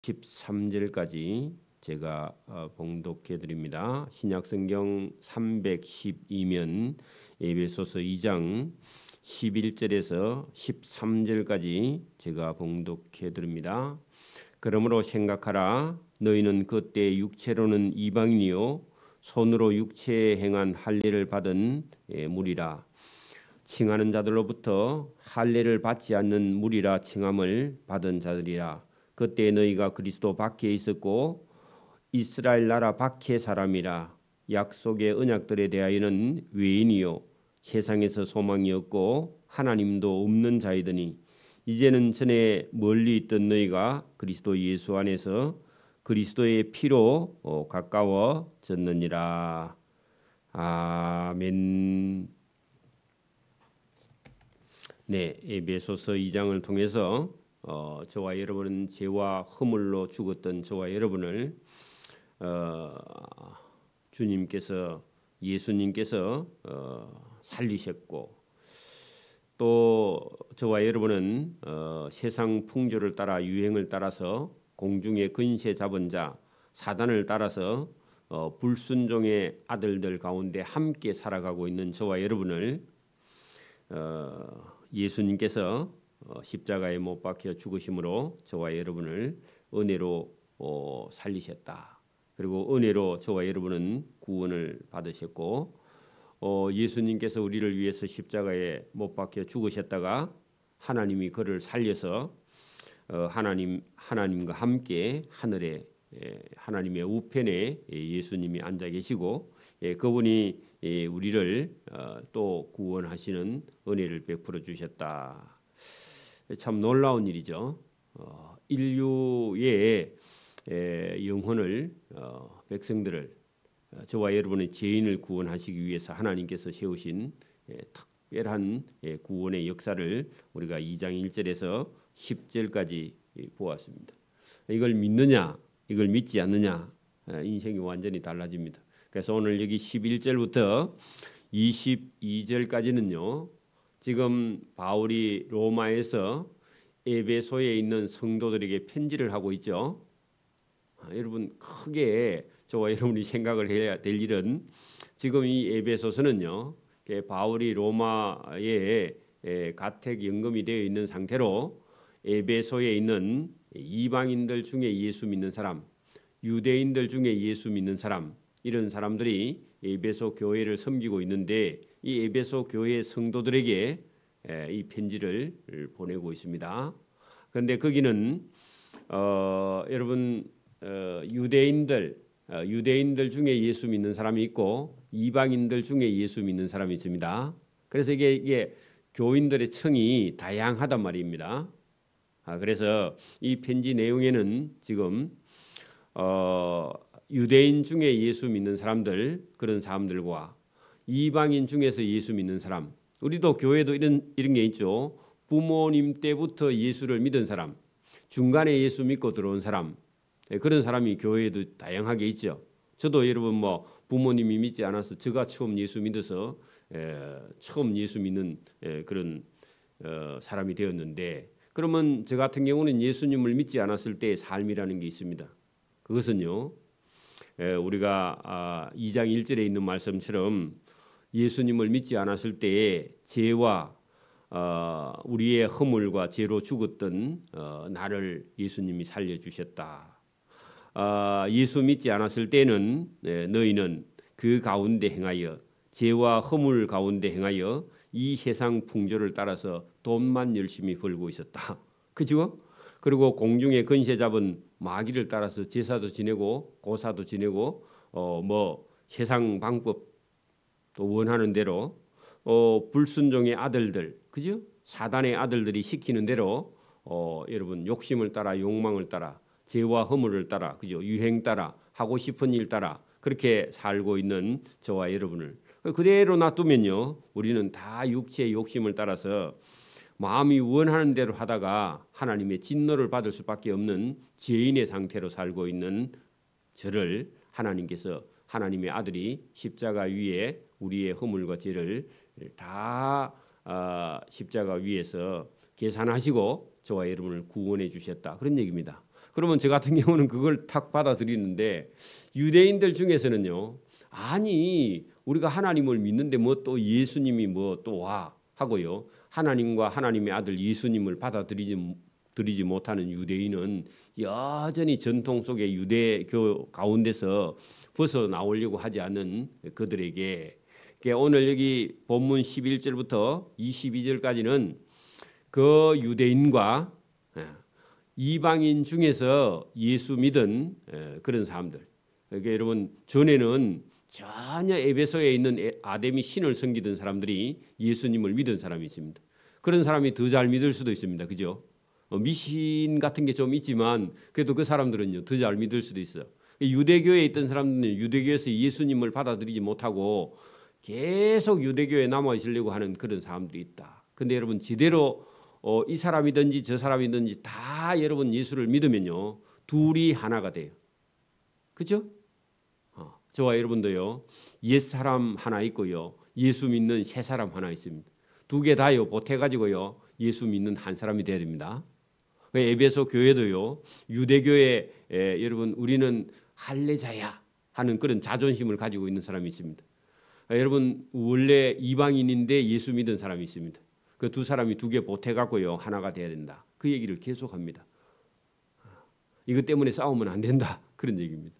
13절까지 제가 봉독해 드립니다. 신약성경 312면 에베소서 2장 11절에서 13절까지 제가 봉독해 드립니다. 그러므로 생각하라. 너희는 그때 육체로는 이방인이요 손으로 육체에 행한 할례를 받은 무리라. 칭하는 자들로부터 할례를 받지 않는 무리라 칭함을 받은 자들이라. 그때 너희가 그리스도 밖에 있었고 이스라엘 나라 밖의 사람이라. 약속의 언약들에 대하여는 외인이요 세상에서 소망이 없고 하나님도 없는 자이더니 이제는 전에 멀리 있던 너희가 그리스도 예수 안에서 그리스도의 피로 가까워졌느니라. 아멘. 네, 에베소서 2장을 통해서 저와 여러분은 죄와 허물로 죽었던 저와 여러분을 주님께서 예수님께서 살리셨고, 또 저와 여러분은 세상 풍조를 따라 유행을 따라서 공중의 근세 잡은 자 사단을 따라서 불순종의 아들들 가운데 함께 살아가고 있는 저와 여러분을 예수님께서 십자가에 못 박혀 죽으심으로 저와 여러분을 은혜로 살리셨다. 그리고 은혜로 저와 여러분은 구원을 받으셨고, 예수님께서 우리를 위해서 십자가에 못 박혀 죽으셨다가 하나님이 그를 살려서 하나님과 함께 하늘에 하나님의 우편에 예수님이 앉아 계시고, 그분이 우리를 또 구원하시는 은혜를 베풀어 주셨다. 참 놀라운 일이죠. 인류의 영혼을 백성들을 저와 여러분의 죄인을 구원하시기 위해서 하나님께서 세우신 특별한 구원의 역사를 우리가 2장 1절에서 10절까지 보았습니다. 이걸 믿느냐, 이걸 믿지 않느냐, 인생이 완전히 달라집니다. 그래서 오늘 여기 11절부터 22절까지는요, 지금 바울이 로마에서 에베소에 있는 성도들에게 편지를 하고 있죠. 여러분, 크게 저와 여러분이 생각을 해야 될 일은, 지금 이 에베소서는요, 바울이 로마에 가택 연금이 되어 있는 상태로 에베소에 있는 이방인들 중에 예수 믿는 사람, 유대인들 중에 예수 믿는 사람, 이런 사람들이 에베소 교회를 섬기고 있는데, 이 에베소 교회 성도들에게 이 편지를 보내고 있습니다. 그런데 거기는 여러분 유대인들 중에 예수 믿는 사람이 있고 이방인들 중에 예수 믿는 사람이 있습니다. 그래서 이게 교인들의 청이 다양하단 말입니다. 그래서 이 편지 내용에는 지금 유대인 중에 예수 믿는 사람들, 그런 사람들과 이방인 중에서 예수 믿는 사람, 우리도 교회도 이런 게 있죠. 부모님 때부터 예수를 믿은 사람, 중간에 예수 믿고 들어온 사람, 그런 사람이 교회에도 다양하게 있죠. 저도 여러분 부모님이 믿지 않아서 제가 처음 예수 믿어서 처음 예수 믿는 그런 사람이 되었는데, 그러면 저 같은 경우는 예수님을 믿지 않았을 때의 삶이라는 게 있습니다. 그것은요, 우리가 2장 1절에 있는 말씀처럼 예수님을 믿지 않았을 때의 죄와 우리의 허물과 죄로 죽었던 나를 예수님이 살려주셨다. 예수 믿지 않았을 때는 너희는 그 가운데 행하여 죄와 허물 가운데 행하여 이 세상 풍조를 따라서 돈만 열심히 벌고 있었다. 그죠? 그리고 공중에 근세 잡은 마귀를 따라서 제사도 지내고 고사도 지내고 세상 방법 또 원하는 대로 불순종의 아들들, 그죠? 사단의 아들들이 시키는 대로 여러분 욕심을 따라 욕망을 따라 죄와 허물을 따라, 그죠? 유행 따라 하고 싶은 일 따라 그렇게 살고 있는 저와 여러분을 그대로 놔두면요, 우리는 다 육체의 욕심을 따라서 마음이 원하는 대로 하다가 하나님의 진노를 받을 수밖에 없는 죄인의 상태로 살고 있는 저를 하나님께서, 하나님의 아들이 십자가 위에 우리의 허물과 죄를 다 십자가 위에서 계산하시고 저와 여러분을 구원해 주셨다, 그런 얘기입니다. 그러면 저 같은 경우는 그걸 탁 받아들이는데 유대인들 중에서는요. 아니 우리가 하나님을 믿는데 뭐 또 예수님이 뭐 또 와 하고요. 하나님과 하나님의 아들 예수님을 받아들이지 못하는 유대인은 여전히 전통 속의 유대교 가운데서 벗어나오려고 하지 않는 그들에게 오늘 여기 본문 11절부터 22절까지는 그 유대인과 이방인 중에서 예수 믿은 그런 사람들. 그러니까 여러분 전에는 전혀 에베소에 있는 아데미 신을 섬기던 사람들이 예수님을 믿은 사람이 있습니다. 그런 사람이 더 잘 믿을 수도 있습니다. 그죠? 미신 같은 게 좀 있지만 그래도 그 사람들은요 더 잘 믿을 수도 있어요. 유대교에 있던 사람들은 유대교에서 예수님을 받아들이지 못하고 계속 유대교에 남아 있으려고 하는 그런 사람들이 있다. 근데 여러분 제대로 이 사람이든지 저 사람이든지 다 여러분 예수를 믿으면요 둘이 하나가 돼요. 그죠? 저와 여러분도요 옛 사람 하나 있고요 예수 믿는 새 사람 하나 있습니다. 두 개 다요 보태가지고요 예수 믿는 한 사람이 돼야 됩니다. 에베소 교회도요 유대교에 여러분 우리는 할례자야 하는 그런 자존심을 가지고 있는 사람이 있습니다. 여러분 원래 이방인인데 예수 믿은 사람이 있습니다. 그 두 사람이 두 개 보태갖고요 하나가 돼야 된다. 그 얘기를 계속합니다. 이것 때문에 싸우면 안 된다 그런 얘기입니다.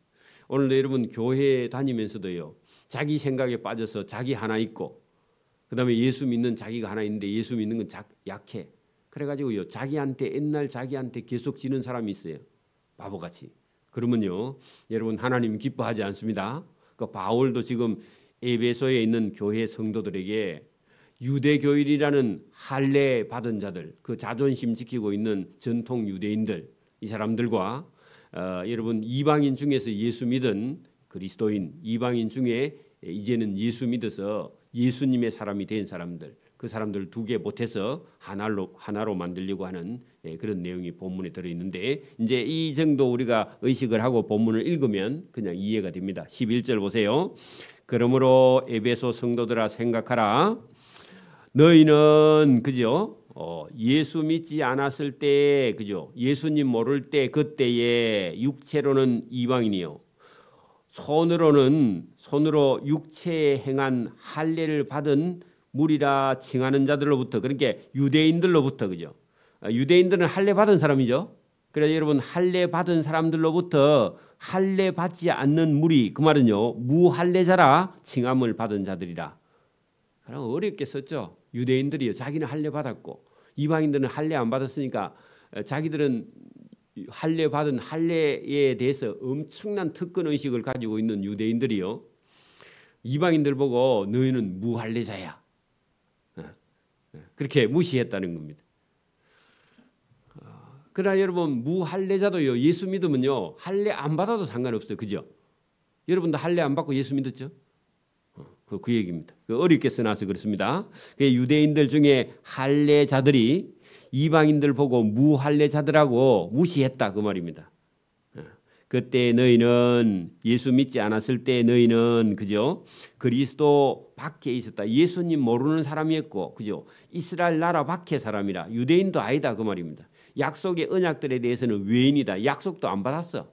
오늘도 여러분 교회 다니면서도요 자기 생각에 빠져서 자기 하나 있고 그다음에 예수 믿는 자기가 하나 있는데 예수 믿는 건 약해. 그래가지고요 자기한테 옛날 자기한테 계속 지는 사람이 있어요. 바보같이. 그러면요 여러분 하나님 기뻐하지 않습니다. 그 바울도 지금 에베소에 있는 교회 성도들에게 유대교인이라는 할례 받은 자들, 그 자존심 지키고 있는 전통 유대인들, 이 사람들과 여러분 이방인 중에서 예수 믿은 그리스도인, 이방인 중에 이제는 예수 믿어서 예수님의 사람이 된 사람들, 그 사람들 두 개 보태서 하나로 만들려고 하는 그런 내용이 본문에 들어있는데 이제 이 정도 우리가 의식을 하고 본문을 읽으면 그냥 이해가 됩니다. 11절 보세요. 그러므로 에베소 성도들아 생각하라. 너희는 그죠? 예수 믿지 않았을 때 그죠? 예수님 모를 때 그때에 육체로는 이방인이요. 손으로 육체에 행한 할례를 받은 무리라 칭하는 자들로부터 그러니까 유대인들로부터 그죠? 유대인들은 할례 받은 사람이죠. 그래서 여러분 할례 받은 사람들로부터 할례 받지 않는 무리 그 말은요 무할례자라 칭함을 받은 자들이라. 그럼 어렵게 썼죠. 유대인들이요 자기는 할례 받았고 이방인들은 할례 안 받았으니까 자기들은 할례 받은 할례에 대해서 엄청난 특권 의식을 가지고 있는 유대인들이요 이방인들 보고 너희는 무할례자야 그렇게 무시했다는 겁니다. 그러나 여러분 무할례자도요 예수 믿으면요 할례 안 받아도 상관없어요. 그죠? 여러분도 할례 안 받고 예수 믿었죠? 그 얘기입니다. 어렵게 써놔서 그렇습니다. 유대인들 중에 할례자들이 이방인들 보고 무할례자들하고 무시했다 그 말입니다. 그때 너희는 예수 믿지 않았을 때 너희는 그죠? 그리스도 밖에 있었다. 예수님 모르는 사람이었고 그죠? 이스라엘 나라 밖의 사람이라 유대인도 아니다 그 말입니다. 약속의 언약들에 대해서는 외인이다. 약속도 안 받았어.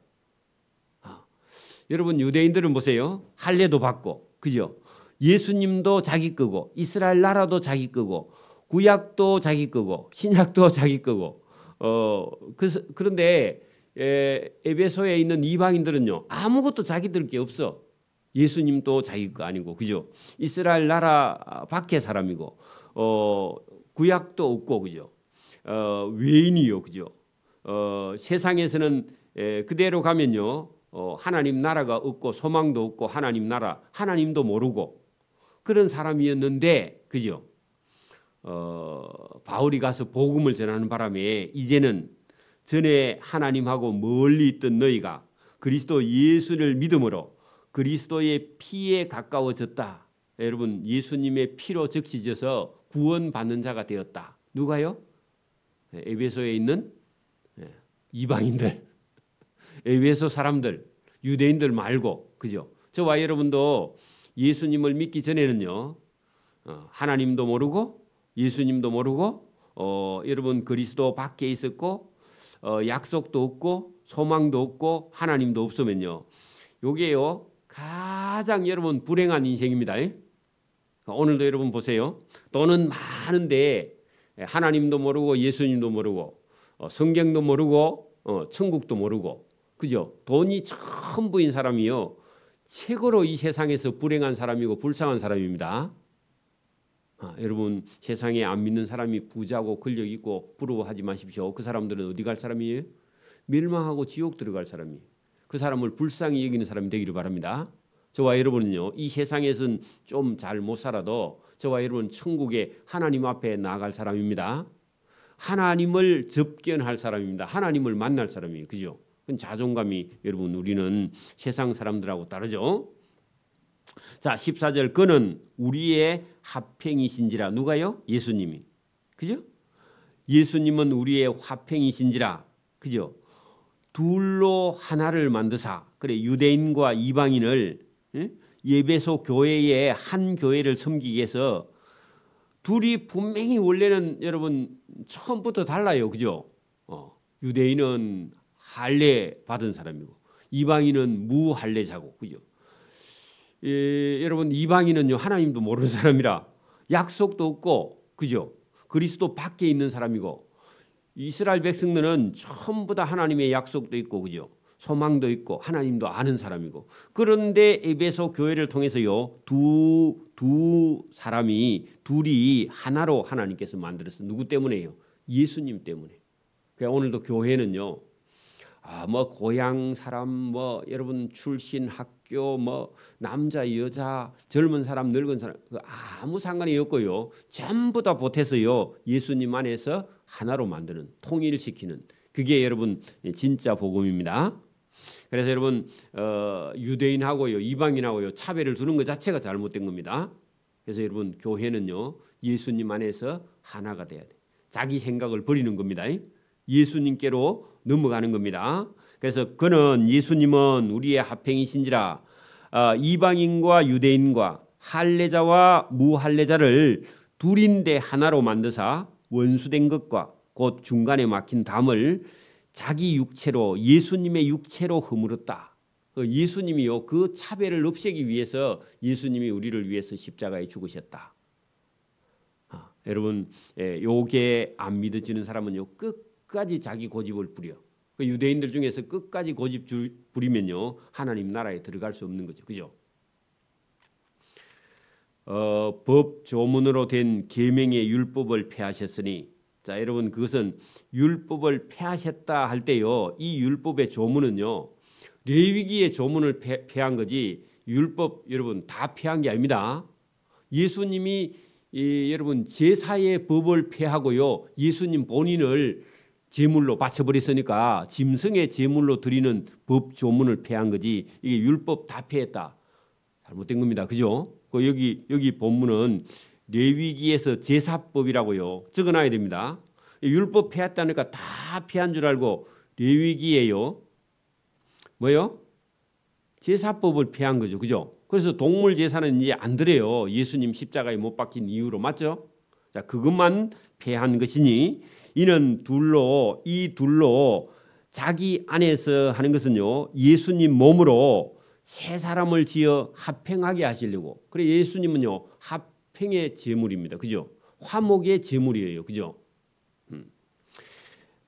여러분 유대인들은 보세요. 할례도 받고 그죠? 예수님도 자기 거고 이스라엘 나라도 자기 거고 구약도 자기 거고 신약도 자기 거고 그런데 에베소에 있는 이방인들은요 아무것도 자기들 게 없어. 예수님도 자기 거 아니고 그죠? 이스라엘 나라 밖의 사람이고 구약도 없고 그죠? 외인이요 그죠? 세상에서는 그대로 가면요 하나님 나라가 없고 소망도 없고 하나님 나라 하나님도 모르고 그런 사람이었는데 그죠? 바울이 가서 복음을 전하는 바람에 이제는 전에 하나님하고 멀리 있던 너희가 그리스도 예수를 믿음으로 그리스도의 피에 가까워졌다. 여러분 예수님의 피로 적시져서 구원받는 자가 되었다. 누가요? 에베소에 있는 이방인들, 에베소 사람들, 유대인들 말고 그죠? 저와 여러분도 예수님을 믿기 전에는요 하나님도 모르고 예수님도 모르고 여러분 그리스도 밖에 있었고 약속도 없고 소망도 없고 하나님도 없으면요, 요게요 가장 여러분 불행한 인생입니다. 오늘도 여러분 보세요. 돈은 많은데 하나님도 모르고 예수님도 모르고 성경도 모르고 천국도 모르고, 그죠? 돈이 전부인 사람이요 최고로 이 세상에서 불행한 사람이고 불쌍한 사람입니다. 여러분 세상에 안 믿는 사람이 부자고 권력 있고 부러워하지 마십시오. 그 사람들은 어디 갈 사람이에요? 멸망하고 지옥 들어갈 사람이에요. 그 사람을 불쌍히 여기는 사람이 되기를 바랍니다. 저와 여러분은요 이 세상에서는 좀 잘 못 살아도 저와 여러분은 천국에 하나님 앞에 나아갈 사람입니다. 하나님을 접견할 사람입니다. 하나님을 만날 사람이에요. 그죠? 자존감이 여러분 우리는 세상 사람들하고 다르죠. 자 14절, 그는 우리의 화평이신지라. 누가요? 예수님이. 그죠? 예수님은 우리의 화평이신지라. 그죠? 둘로 하나를 만드사. 그래 유대인과 이방인을 예배소 교회의 한 교회를 섬기기 위해서 둘이 분명히 원래는 여러분 처음부터 달라요. 그죠? 유대인은 할례 받은 사람이고 이방인은 무할례자고. 그죠? 여러분 이방인은요 하나님도 모르는 사람이라 약속도 없고, 그죠? 그리스도 밖에 있는 사람이고, 이스라엘 백성들은 전부 다 하나님의 약속도 있고, 그죠? 소망도 있고 하나님도 아는 사람이고, 그런데 에베소 교회를 통해서요 두 사람이 둘이 하나로 하나님께서 만들었어요. 누구 때문에요? 예수님 때문에. 그러니까 오늘도 교회는요 뭐 고향 사람, 뭐 여러분 출신 학교, 뭐 남자 여자 젊은 사람 늙은 사람 아무 상관이 없고요 전부 다 보태서요 예수님 안에서 하나로 만드는, 통일시키는, 그게 여러분 진짜 복음입니다. 그래서 여러분 유대인하고요 이방인하고요 차별을 두는 것 자체가 잘못된 겁니다. 그래서 여러분 교회는요 예수님 안에서 하나가 돼야 돼. 자기 생각을 버리는 겁니다. 예수님께로 넘어가는 겁니다. 그래서 그는 예수님은 우리의 화평이신지라. 이방인과 유대인과 할례자와 무할례자를 둘인데 하나로 만드사 원수된 것과 곧 중간에 막힌 담을 자기 육체로, 예수님의 육체로 허물었다. 예수님이요 그 차별을 없애기 위해서 예수님이 우리를 위해서 십자가에 죽으셨다. 여러분 요게 안 믿어지는 사람은요 끝까지 자기 고집을 부려. 유대인들 중에서 끝까지 고집 부리면요 하나님 나라에 들어갈 수 없는 거죠. 그죠? 법 조문으로 된 계명의 율법을 폐하셨으니, 자 여러분 그것은 율법을 폐하셨다 할 때요 이 율법의 조문은요 레위기의 조문을 폐한 거지 율법 여러분 다 폐한 게 아닙니다. 예수님이 여러분 제사의 법을 폐하고요 예수님 본인을 제물로 바쳐버렸으니까 짐승의 제물로 드리는 법 조문을 폐한 거지 이게 율법 다 폐했다. 잘못된 겁니다. 그죠? 여기 본문은 레위기에서 제사법이라고요 적어놔야 됩니다. 율법 폐했다니까 다 폐한 줄 알고 레위기에요 뭐요? 제사법을 폐한 거죠. 그죠? 그래서 동물 제사는 이제 안 드려요. 예수님 십자가에 못 박힌 이유로. 맞죠? 자, 그것만 폐한 것이니 이는 이 둘로 자기 안에서 하는 것은요 예수님 몸으로 새 사람을 지어 화평하게 하시려고. 그래 예수님은요 화평의 제물입니다. 그죠? 화목의 제물이에요. 그죠?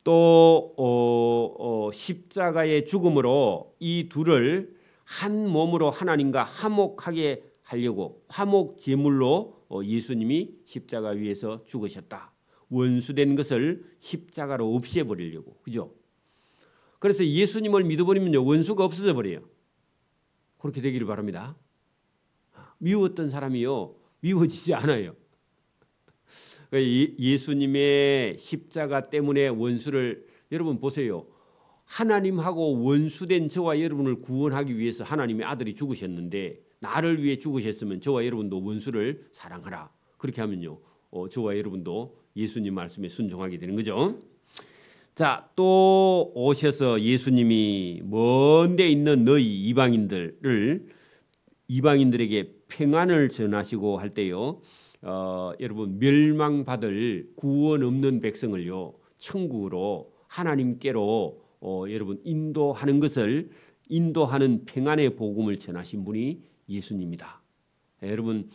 또 십자가의 죽음으로 이 둘을 한 몸으로 하나님과 화목하게 하려고 화목 제물로 예수님이 십자가 위에서 죽으셨다. 원수된 것을 십자가로 없애버리려고. 그죠? 그래서 예수님을 믿어버리면요 원수가 없어져 버려요. 그렇게 되기를 바랍니다. 미웠던 사람이요 미워지지 않아요. 예수님의 십자가 때문에 원수를, 여러분 보세요. 하나님하고 원수된 저와 여러분을 구원하기 위해서 하나님의 아들이 죽으셨는데 나를 위해 죽으셨으면 저와 여러분도 원수를 사랑하라. 그렇게 하면요 저와 여러분도 예수님 말씀에 순종하게 되는 거죠. 자, 또 오셔서 예수님이 먼 데 있는 너희 이방인들에게 평안을 전하시고 할 때요 여러분 멸망받을 구원 없는 백성을요 천국으로 하나님께로 여러분 인도하는 평안의 복음을 전하신 분이 예수님이다. 여러분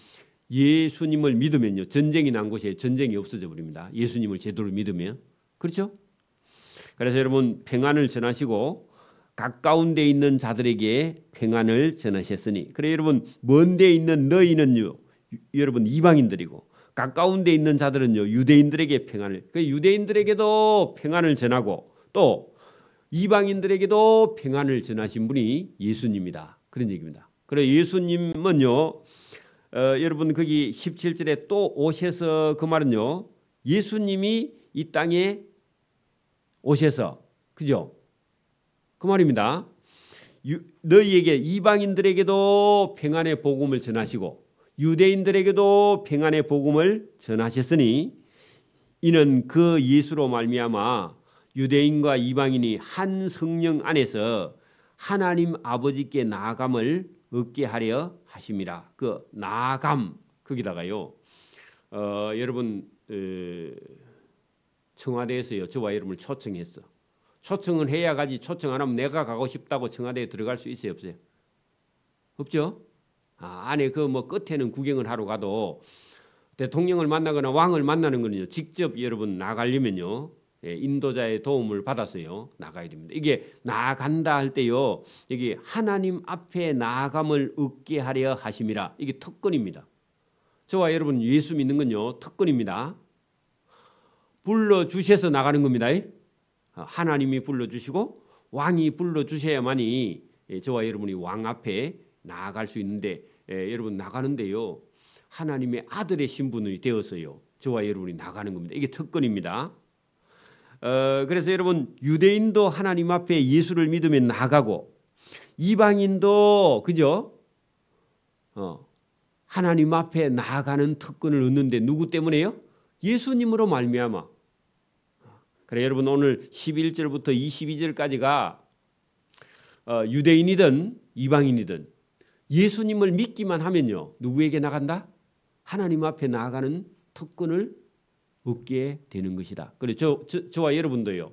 예수님을 믿으면요 전쟁이 난 곳에 전쟁이 없어져 버립니다. 예수님을 제대로 믿으면 그렇죠? 그래서 여러분 평안을 전하시고 가까운 데 있는 자들에게 평안을 전하셨으니 그래 여러분 먼 데 있는 너희는요 여러분 이방인들이고 가까운 데 있는 자들은요 유대인들에게 평안을 그 유대인들에게도 평안을 전하고 또 이방인들에게도 평안을 전하신 분이 예수님이다. 그런 얘기입니다. 그래 예수님은요 여러분 거기 17절에 또 오셔서 그 말은요 예수님이 이 땅에 오셔서 그죠? 그 말입니다. 너희에게 이방인들에게도 평안의 복음을 전하시고 유대인들에게도 평안의 복음을 전하셨으니 이는 그 예수로 말미암아 유대인과 이방인이 한 성령 안에서 하나님 아버지께 나아감을 얻게 하려 하심이라. 그 나아감 거기다가요 여러분 청와대에서요 저와 여러분을 초청했어. 초청은 해야 가지 초청 안 하면 내가 가고 싶다고 청와대에 들어갈 수 있어요 없어요? 없죠? 안에 그 뭐 끝에는 구경을 하러 가도 대통령을 만나거나 왕을 만나는 거는요 직접 여러분 나가려면요 인도자의 도움을 받아서요 나가야 됩니다. 이게 나아간다 할 때요 여기 하나님 앞에 나아감을 얻게 하려 하심이라. 이게 특권입니다. 저와 여러분 예수 믿는 건요 특권입니다. 불러주셔서 나가는 겁니다. 하나님이 불러주시고 왕이 불러주셔야만이 저와 여러분이 왕 앞에 나아갈 수 있는데 여러분 나가는데요 하나님의 아들의 신분이 되어서요 저와 여러분이 나가는 겁니다. 이게 특권입니다. 그래서 여러분 유대인도 하나님 앞에 예수를 믿으면 나가고 이방인도 그죠? 하나님 앞에 나아가는 특권을 얻는데 누구 때문에요? 예수님으로 말미암아. 그래 여러분 오늘 11절부터 22절까지가 유대인이든 이방인이든 예수님을 믿기만 하면요 누구에게 나간다? 하나님 앞에 나아가는 특권을 얻게 되는 것이다. 그래 저와 여러분도요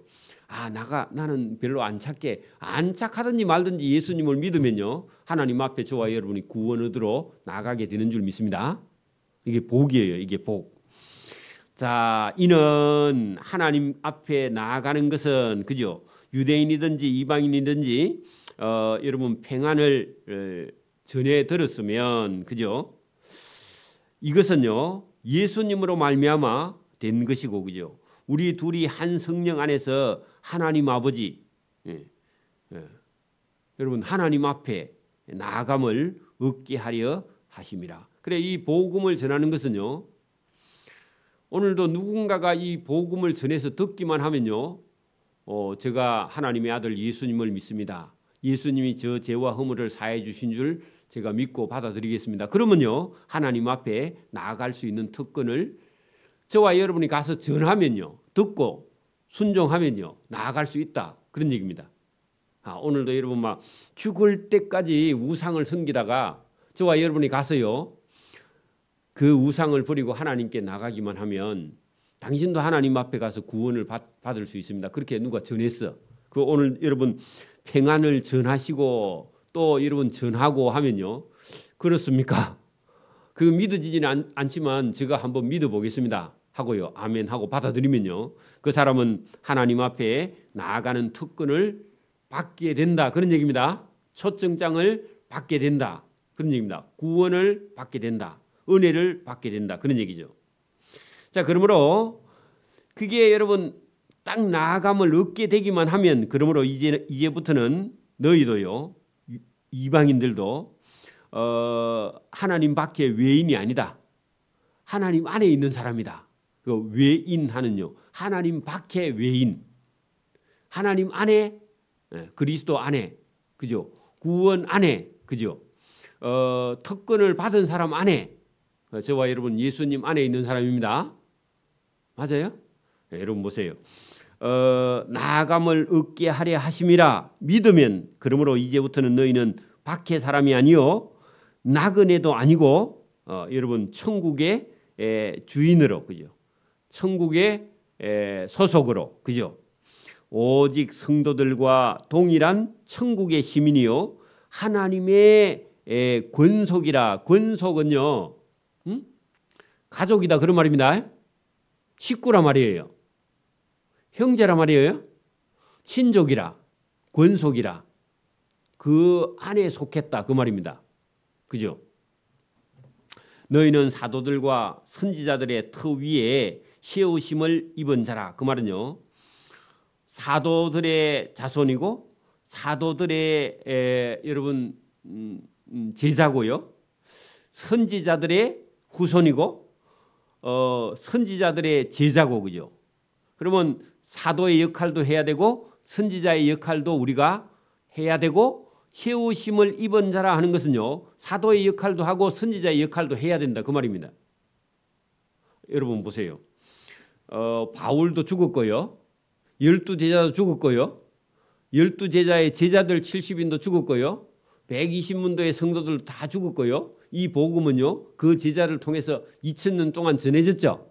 나는 별로 안 착하든지 말든지 예수님을 믿으면요 하나님 앞에 저와 여러분이 구원 얻으러 나가게 되는 줄 믿습니다. 이게 복이에요. 이게 복. 자, 이는 하나님 앞에 나아가는 것은 그죠? 유대인이든지 이방인이든지 여러분 평안을 전해 들었으면 그죠? 이것은요 예수님으로 말미암아 된 것이고 그죠? 우리 둘이 한 성령 안에서 하나님 아버지 여러분 하나님 앞에 나아감을 얻게 하려 하심이라. 그래 이 복음을 전하는 것은요 오늘도 누군가가 이 복음을 전해서 듣기만 하면요 제가 하나님의 아들 예수님을 믿습니다. 예수님이 저 죄와 허물을 사해 주신 줄 제가 믿고 받아들이겠습니다. 그러면요 하나님 앞에 나아갈 수 있는 특권을 저와 여러분이 가서 전하면요 듣고 순종하면요 나아갈 수 있다. 그런 얘기입니다. 오늘도 여러분 막 죽을 때까지 우상을 섬기다가 저와 여러분이 가서요 그 우상을 버리고 하나님께 나가기만 하면 당신도 하나님 앞에 가서 구원을 받을 수 있습니다. 그렇게 누가 전했어. 그 오늘 여러분 평안을 전하시고 또 여러분 전하고 하면요 그렇습니까? 그 믿어지지는 않지만 제가 한번 믿어보겠습니다 하고요 아멘 하고 받아들이면요 그 사람은 하나님 앞에 나아가는 특권을 받게 된다. 그런 얘기입니다. 초청장을 받게 된다. 그런 얘기입니다. 구원을 받게 된다. 은혜를 받게 된다. 그런 얘기죠. 자, 그러므로 그게 여러분 딱 나아감을 얻게 되기만 하면 그러므로 이제부터는 너희도요 이방인들도 하나님 밖에 외인이 아니다. 하나님 안에 있는 사람이다. 그 외인하는요 하나님 밖에 외인, 하나님 안에 그리스도 안에 그죠? 구원 안에 그죠? 특권을 받은 사람 안에 저와 여러분 예수님 안에 있는 사람입니다. 맞아요? 네, 여러분 보세요. 나아감을 얻게 하려 하심이라 믿으면 그러므로 이제부터는 너희는 밖의 사람이 아니요 나그네도 아니고 여러분 천국의 주인으로 그죠? 천국의 소속으로 그죠? 오직 성도들과 동일한 천국의 시민이요 하나님의 권속이라. 권속은요 가족이다 그런 말입니다. 식구라 말이에요. 형제라 말이에요. 친족이라. 권속이라. 그 안에 속했다 그 말입니다. 그죠? 너희는 사도들과 선지자들의 터 위에 세우심을 입은 자라. 그 말은요 사도들의 자손이고 사도들의 여러분 제자고요. 선지자들의 후손이고 선지자들의 제자고. 그죠? 그러면 사도의 역할도 해야 되고 선지자의 역할도 우리가 해야 되고 세우심을 입은 자라 하는 것은요 사도의 역할도 하고 선지자의 역할도 해야 된다 그 말입니다. 여러분 보세요. 바울도 죽었고요. 12제자도 죽었고요. 12제자의 제자들 70인도 죽었고요. 120문도의 성도들 다 죽었고요. 이 복음은요 그 제자를 통해서 2000년 동안 전해졌죠.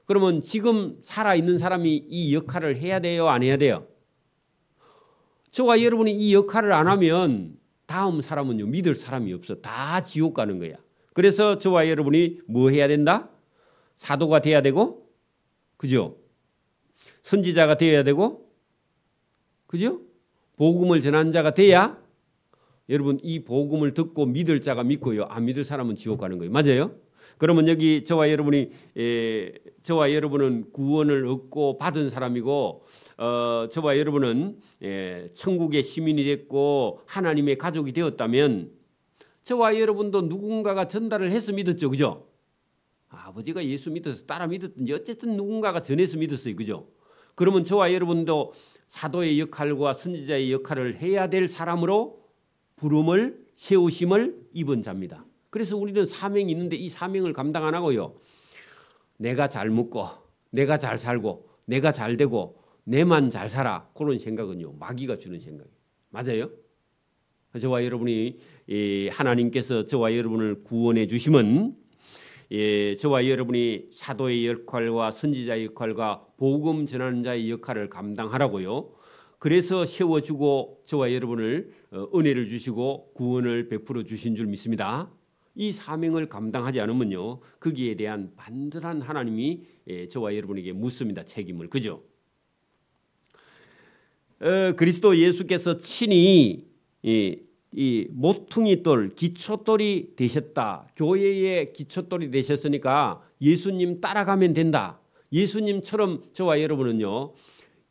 그러면 지금 살아있는 사람이 이 역할을 해야 돼요 안 해야 돼요? 저와 여러분이 이 역할을 안 하면 다음 사람은요 믿을 사람이 없어. 다 지옥 가는 거야. 그래서 저와 여러분이 뭐 해야 된다? 사도가 돼야 되고, 그죠? 선지자가 되어야 되고, 그죠? 복음을 전하는 자가 돼야 여러분 이 복음을 듣고 믿을 자가 믿고요. 안 믿을 사람은 지옥 가는 거예요. 맞아요? 그러면 여기 저와 여러분은 구원을 얻고 받은 사람이고 저와 여러분은 천국의 시민이 됐고 하나님의 가족이 되었다면 저와 여러분도 누군가가 전달을 해서 믿었죠. 그죠? 아버지가 예수 믿어서 따라 믿었든지 어쨌든 누군가가 전해서 믿었어요. 그죠? 그러면 저와 여러분도 사도의 역할과 선지자의 역할을 해야 될 사람으로 부름을 세우심을 입은 자입니다. 그래서 우리는 사명이 있는데 이 사명을 감당 안 하고요. 내가 잘 먹고 내가 잘 살고 내가 잘 되고 내만 잘 살아. 그런 생각은요. 마귀가 주는 생각이에요. 맞아요? 저와 여러분이 하나님께서 저와 여러분을 구원해 주심은 저와 여러분이 사도의 역할과 선지자의 역할과 복음 전하는 자의 역할을 감당하라고요. 그래서 세워주고 저와 여러분을 은혜를 주시고 구원을 베풀어 주신 줄 믿습니다. 이 사명을 감당하지 않으면요 거기에 대한 반듯한 하나님이 저와 여러분에게 묻습니다. 책임을. 그죠? 그리스도 예수께서 친히 이 모퉁이 돌 기초돌이 되셨다. 교회의 기초돌이 되셨으니까 예수님 따라가면 된다. 예수님처럼 저와 여러분은요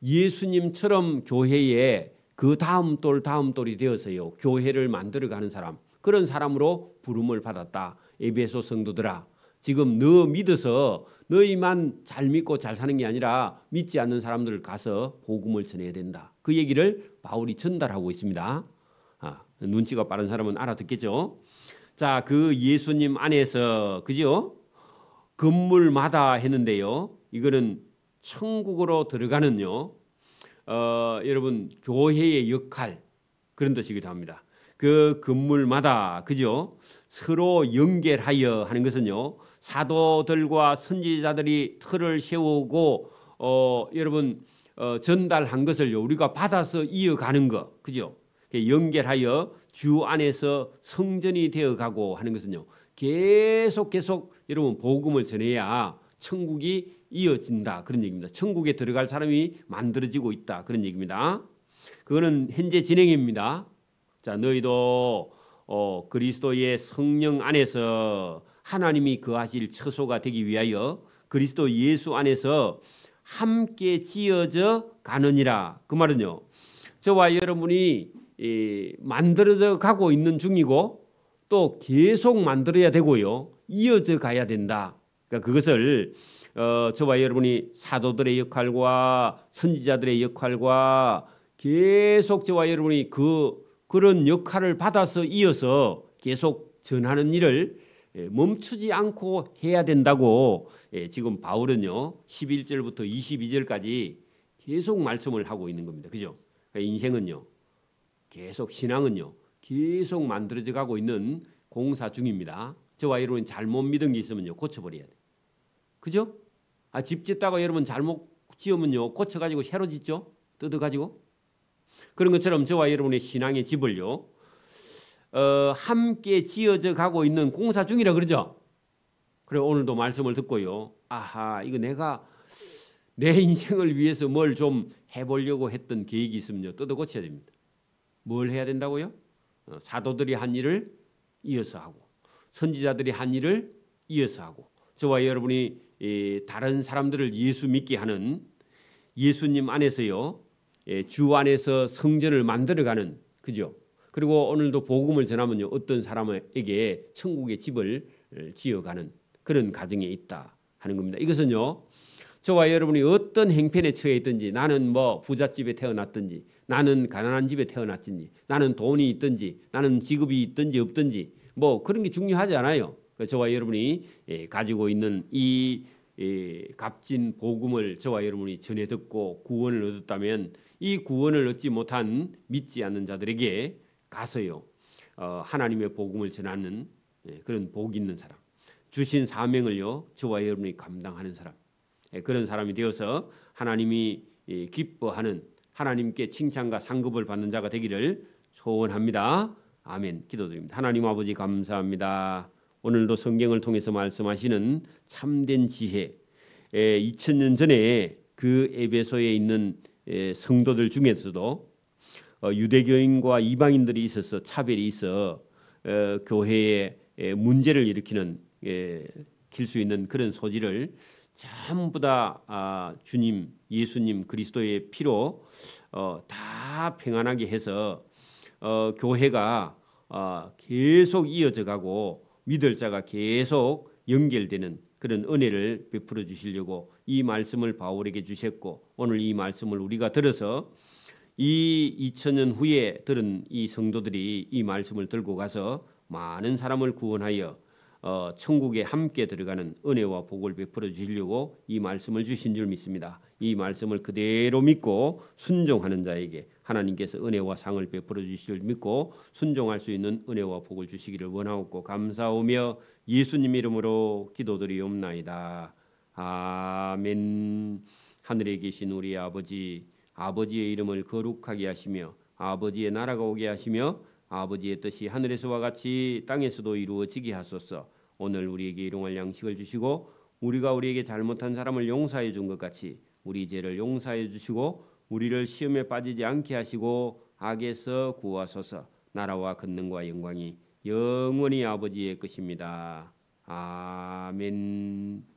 예수님처럼 교회에 그 다음 돌이 되어서요 교회를 만들어가는 사람, 그런 사람으로 부름을 받았다. 에베소 성도들아, 지금 너 믿어서 너희만 잘 믿고 잘 사는 게 아니라 믿지 않는 사람들 가서 복음을 전해야 된다. 그 얘기를 바울이 전달하고 있습니다. 눈치가 빠른 사람은 알아듣겠죠. 자, 그 예수님 안에서 그죠? 건물마다 했는데요. 이거는 천국으로 들어가는요. 여러분 교회의 역할 그런 뜻이기도 합니다. 그 건물마다 그죠? 서로 연결하여 하는 것은요. 사도들과 선지자들이 틀을 세우고 여러분 전달한 것을요 우리가 받아서 이어가는 거, 그죠? 연결하여 주 안에서 성전이 되어가고 하는 것은요 계속 여러분 복음을 전해야 천국이 이어진다 그런 얘기입니다. 천국에 들어갈 사람이 만들어지고 있다 그런 얘기입니다. 그거는 현재 진행입니다. 자, 너희도 그리스도의 성령 안에서 하나님이 거하실 처소가 되기 위하여 그리스도 예수 안에서 함께 지어져 가느니라. 그 말은요 저와 여러분이 만들어져 가고 있는 중이고 또 계속 만들어야 되고요 이어져 가야 된다. 그러니까 그것을 저와 여러분이 사도들의 역할과 선지자들의 역할과 계속 저와 여러분이 그런 역할을 받아서 이어서 계속 전하는 일을 멈추지 않고 해야 된다고 지금 바울은요 11절부터 22절까지 계속 말씀을 하고 있는 겁니다. 그죠? 그러니까 인생은요 계속 신앙은요 계속 만들어져 가고 있는 공사 중입니다. 저와 여러분이 잘못 믿은 게 있으면요 고쳐버려야 돼. 그죠? 집 짓다가 여러분 잘못 지으면요 고쳐가지고 새로 짓죠. 뜯어가지고. 그런 것처럼 저와 여러분의 신앙의 집을요, 함께 지어져 가고 있는 공사 중이라 그러죠. 그래 오늘도 말씀을 듣고요, 아하, 이거 내가 내 인생을 위해서 뭘 좀 해보려고 했던 계획이 있으면요, 뜯어 고쳐야 됩니다. 뭘 해야 된다고요? 사도들이 한 일을 이어서 하고, 선지자들이 한 일을 이어서 하고, 저와 여러분이 다른 사람들을 예수 믿게 하는, 예수님 안에서요, 주 안에서 성전을 만들어가는, 그죠? 그리고 오늘도 복음을 전하면요, 어떤 사람에게 천국의 집을 지어가는 그런 가정에 있다 하는 겁니다. 이것은요, 저와 여러분이 어떤 행편에 처해 있든지, 나는 뭐 부잣집에 태어났든지, 나는 가난한 집에 태어났든지, 나는 돈이 있든지, 나는 직업이 있든지 없든지, 뭐 그런 게 중요하지 않아요. 저와 여러분이 가지고 있는 이 값진 복음을 저와 여러분이 전해 듣고 구원을 얻었다면, 이 구원을 얻지 못한 믿지 않는 자들에게 가서요, 하나님의 복음을 전하는 그런 복 있는 사람, 주신 사명을요, 저와 여러분이 감당하는 사람, 그런 사람이 되어서 하나님이 기뻐하는, 하나님께 칭찬과 상급을 받는 자가 되기를 소원합니다. 아멘. 기도드립니다. 하나님 아버지 감사합니다. 오늘도 성경을 통해서 말씀하시는 참된 지혜, 2000년 전에 그 에베소에 있는 성도들 중에서도 유대교인과 이방인들이 있어서 차별이 있어 교회에 문제를 일으키는 킬 수 있는 그런 소지를 전부 다 주님 예수님 그리스도의 피로 다 평안하게 해서 교회가 계속 이어져 가고 믿을 자가 계속 연결되는 그런 은혜를 베풀어 주시려고 이 말씀을 바울에게 주셨고, 오늘 이 말씀을 우리가 들어서 이 2000년 후에 들은 이 성도들이 이 말씀을 들고 가서 많은 사람을 구원하여 천국에 함께 들어가는 은혜와 복을 베풀어 주시려고 이 말씀을 주신 줄 믿습니다. 이 말씀을 그대로 믿고 순종하는 자에게 하나님께서 은혜와 상을 베풀어 주실 줄 믿고 순종할 수 있는 은혜와 복을 주시기를 원하옵고 감사하며 예수님 이름으로 기도드리옵나이다. 아멘. 하늘에 계신 우리 아버지, 아버지의 이름을 거룩하게 하시며 아버지의 나라가 오게 하시며 아버지의 뜻이 하늘에서와 같이 땅에서도 이루어지게 하소서. 오늘 우리에게 일용할 양식을 주시고 우리가 우리에게 잘못한 사람을 용서해 준 것 같이 우리 죄를 용서해 주시고 우리를 시험에 빠지지 않게 하시고 악에서 구하소서. 나라와 권능과 영광이 영원히 아버지의 것입니다. 아멘.